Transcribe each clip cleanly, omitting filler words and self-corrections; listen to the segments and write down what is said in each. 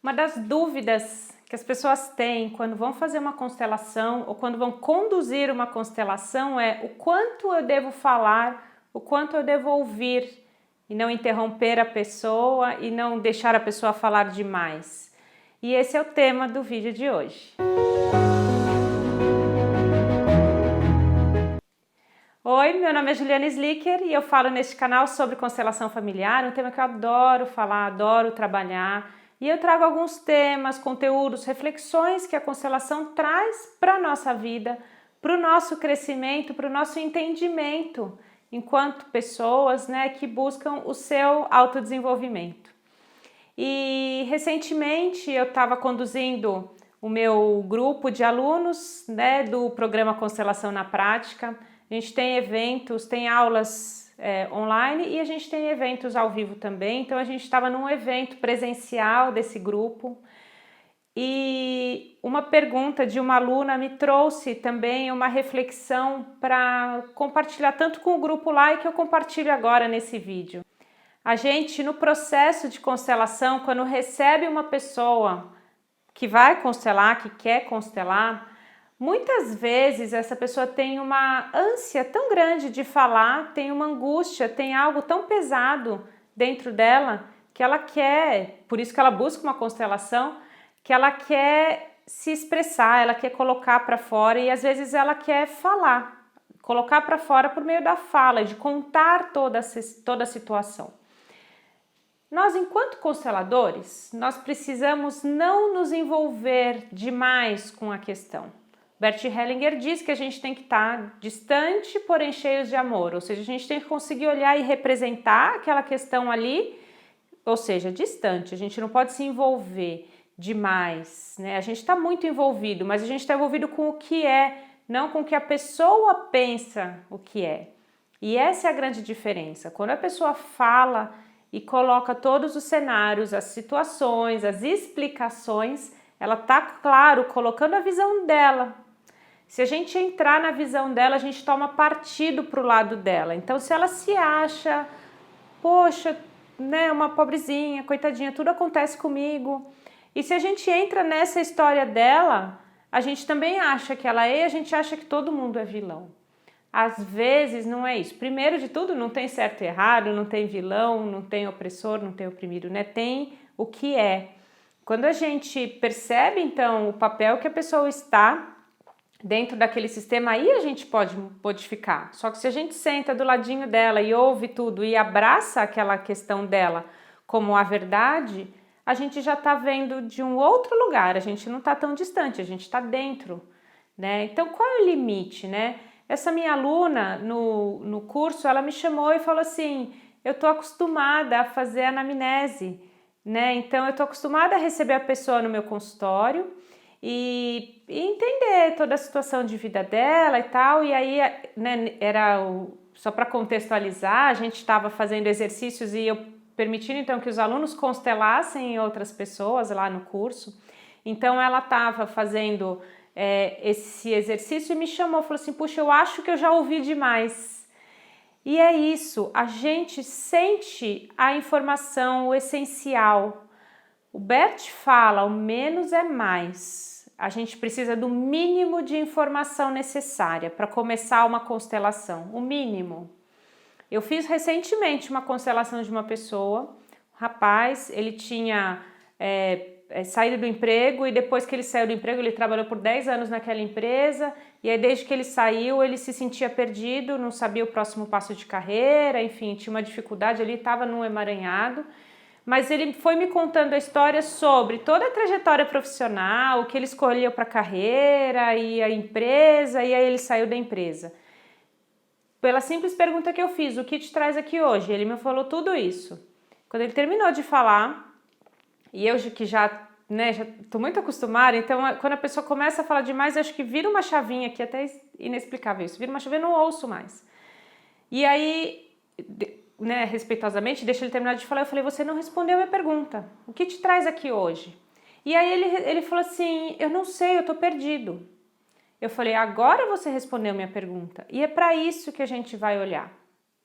Uma das dúvidas que as pessoas têm quando vão fazer uma constelação ou quando vão conduzir uma constelação é o quanto eu devo falar, o quanto eu devo ouvir e não interromper a pessoa e não deixar a pessoa falar demais. E esse é o tema do vídeo de hoje. Oi, meu nome é Juliana Slicker e eu falo neste canal sobre constelação familiar, um tema que eu adoro falar, adoro trabalhar. E eu trago alguns temas, conteúdos, reflexões que a constelação traz para a nossa vida, para o nosso crescimento, para o nosso entendimento enquanto pessoas, que buscam o seu autodesenvolvimento. E recentemente eu estava conduzindo o meu grupo de alunos do programa Constelação na Prática. A gente tem eventos, tem aulas online e a gente tem eventos ao vivo também. Então a gente estava num evento presencial desse grupo e uma pergunta de uma aluna me trouxe também uma reflexão para compartilhar tanto com o grupo lá e que eu compartilho agora nesse vídeo. A gente, no processo de constelação, quando recebe uma pessoa que vai constelar, que quer constelar, muitas vezes essa pessoa tem uma ânsia tão grande de falar, tem uma angústia, tem algo tão pesado dentro dela que ela quer, por isso que ela busca uma constelação, que ela quer se expressar, ela quer colocar para fora e às vezes ela quer falar, colocar para fora por meio da fala, de contar toda a situação. Nós, enquanto consteladores, nós precisamos não nos envolver demais com a questão. Bert Hellinger diz que a gente tem que estar distante, porém cheios de amor, ou seja, a gente tem que conseguir olhar e representar aquela questão ali, ou seja, distante, a gente não pode se envolver demais, A gente está muito envolvido, mas a gente está envolvido com o que é, não com o que a pessoa pensa o que é. E essa é a grande diferença, quando a pessoa fala e coloca todos os cenários, as situações, as explicações, ela está, claro, colocando a visão dela. Se a gente entrar na visão dela, a gente toma partido para o lado dela. Então, se ela se acha, poxa, uma pobrezinha, coitadinha, tudo acontece comigo. E se a gente entra nessa história dela, a gente também acha que ela é e a gente acha que todo mundo é vilão. Às vezes não é isso. Primeiro de tudo, não tem certo e errado, não tem vilão, não tem opressor, não tem oprimido, Tem o que é. Quando a gente percebe, então, o papel que a pessoa está dentro daquele sistema, aí a gente pode modificar. Só que se a gente senta do ladinho dela e ouve tudo e abraça aquela questão dela como a verdade, a gente já está vendo de um outro lugar, a gente não está tão distante, a gente está dentro, Então, qual é o limite, Essa minha aluna no curso, ela me chamou e falou assim, eu estou acostumada a fazer anamnese, Então eu estou acostumada a receber a pessoa no meu consultório e entender toda a situação de vida dela e tal, e aí, só para contextualizar, a gente estava fazendo exercícios e eu permitindo então que os alunos constelassem outras pessoas lá no curso, então ela estava fazendo esse exercício e me chamou, falou assim, puxa, eu acho que eu já ouvi demais. E é isso, a gente sente a informação, o essencial. O Bert fala, o menos é mais. A gente precisa do mínimo de informação necessária para começar uma constelação, o mínimo. Eu fiz recentemente uma constelação de uma pessoa, um rapaz, ele tinha saído do emprego e depois que ele saiu do emprego, ele trabalhou por 10 anos naquela empresa e aí desde que ele saiu, ele se sentia perdido, não sabia o próximo passo de carreira, enfim, tinha uma dificuldade, ele estava num emaranhado, mas ele foi me contando a história sobre toda a trajetória profissional, o que ele escolheu para a carreira e a empresa, e aí ele saiu da empresa. Pela simples pergunta que eu fiz, o que te traz aqui hoje? Ele me falou tudo isso. Quando ele terminou de falar, e eu que já estou muito acostumada, então quando a pessoa começa a falar demais, eu acho que vira uma chavinha aqui, até inexplicável isso, vira uma chavinha, eu não ouço mais. E aí, respeitosamente, deixa ele terminar de falar, eu falei, você não respondeu a minha pergunta, o que te traz aqui hoje? E aí ele falou assim, eu não sei, eu estou perdido. Eu falei, agora você respondeu minha pergunta. E é para isso que a gente vai olhar.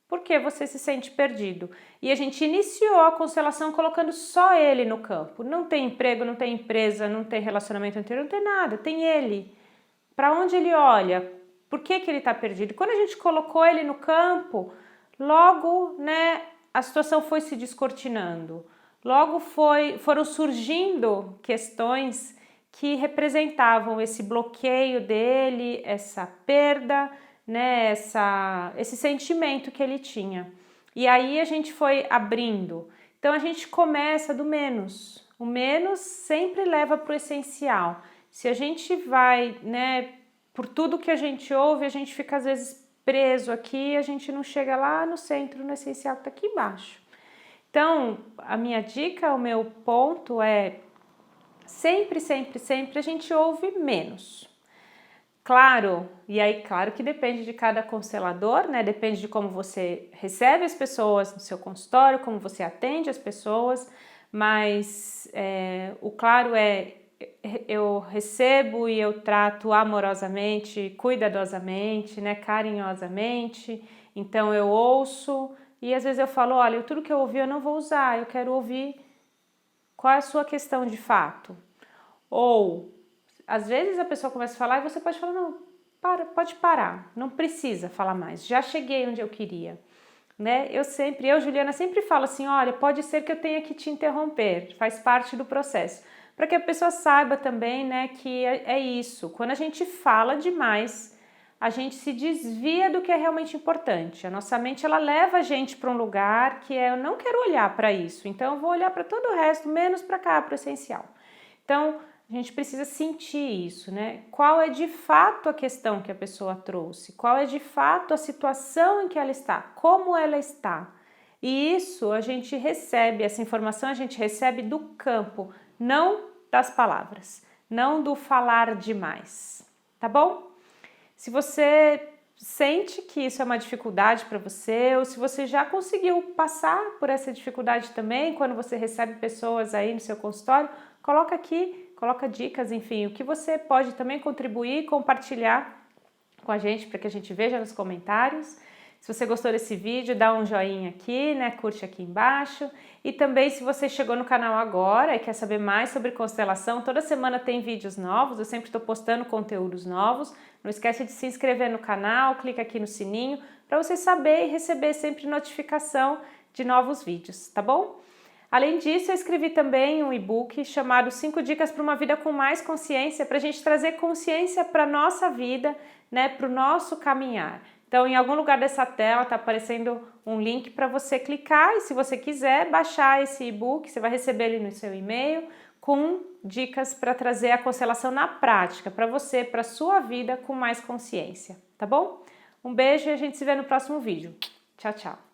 Porque você se sente perdido. E a gente iniciou a constelação colocando só ele no campo. Não tem emprego, não tem empresa, não tem relacionamento anterior, não tem nada, tem ele. Para onde ele olha? Por que ele está perdido? Quando a gente colocou ele no campo, logo, né, a situação foi se descortinando. Logo foram surgindo questões que representavam esse bloqueio dele, essa perda, né, esse sentimento que ele tinha. E aí a gente foi abrindo. Então a gente começa do menos. O menos sempre leva para o essencial. Se a gente vai, né, por tudo que a gente ouve, a gente fica às vezes preso aqui, a gente não chega lá no centro, no essencial que está aqui embaixo. Então, a minha dica, o meu ponto é sempre, sempre, sempre a gente ouve menos. Claro, e aí claro que depende de cada constelador, né? Depende de como você recebe as pessoas no seu consultório, como você atende as pessoas, mas o claro é eu recebo e eu trato amorosamente, cuidadosamente, né? Carinhosamente, então eu ouço e às vezes eu falo, olha, tudo que eu ouvi eu não vou usar, eu quero ouvir qual é a sua questão de fato. Ou às vezes a pessoa começa a falar e você pode falar, não, pode parar, não precisa falar mais, já cheguei onde eu queria, né? Eu, Juliana, sempre falo assim, olha, pode ser que eu tenha que te interromper, faz parte do processo, para que a pessoa saiba também, né, que é isso, quando a gente fala demais, a gente se desvia do que é realmente importante, a nossa mente, ela leva a gente para um lugar que eu não quero olhar para isso, então eu vou olhar para todo o resto, menos para cá, para o essencial. Então, a gente precisa sentir isso, né? Qual é de fato a questão que a pessoa trouxe? Qual é de fato a situação em que ela está? Como ela está? E isso a gente recebe, essa informação a gente recebe do campo, não das palavras, não do falar demais, tá bom? Se você sente que isso é uma dificuldade para você, ou se você já conseguiu passar por essa dificuldade também, quando você recebe pessoas aí no seu consultório, coloca aqui, coloca dicas, enfim, o que você pode também contribuir e compartilhar com a gente para que a gente veja nos comentários. Se você gostou desse vídeo, dá um joinha aqui, né? Curte aqui embaixo. E também, se você chegou no canal agora e quer saber mais sobre constelação, toda semana tem vídeos novos, eu sempre estou postando conteúdos novos. Não esquece de se inscrever no canal, clica aqui no sininho para você saber e receber sempre notificação de novos vídeos, tá bom? Além disso, eu escrevi também um e-book chamado 5 dicas para uma vida com mais consciência, para a gente trazer consciência para a nossa vida, né, para o nosso caminhar. Então, em algum lugar dessa tela está aparecendo um link para você clicar e se você quiser baixar esse e-book, você vai receber ele no seu e-mail com dicas para trazer a constelação na prática, para você, para a sua vida com mais consciência, tá bom? Um beijo e a gente se vê no próximo vídeo. Tchau, tchau!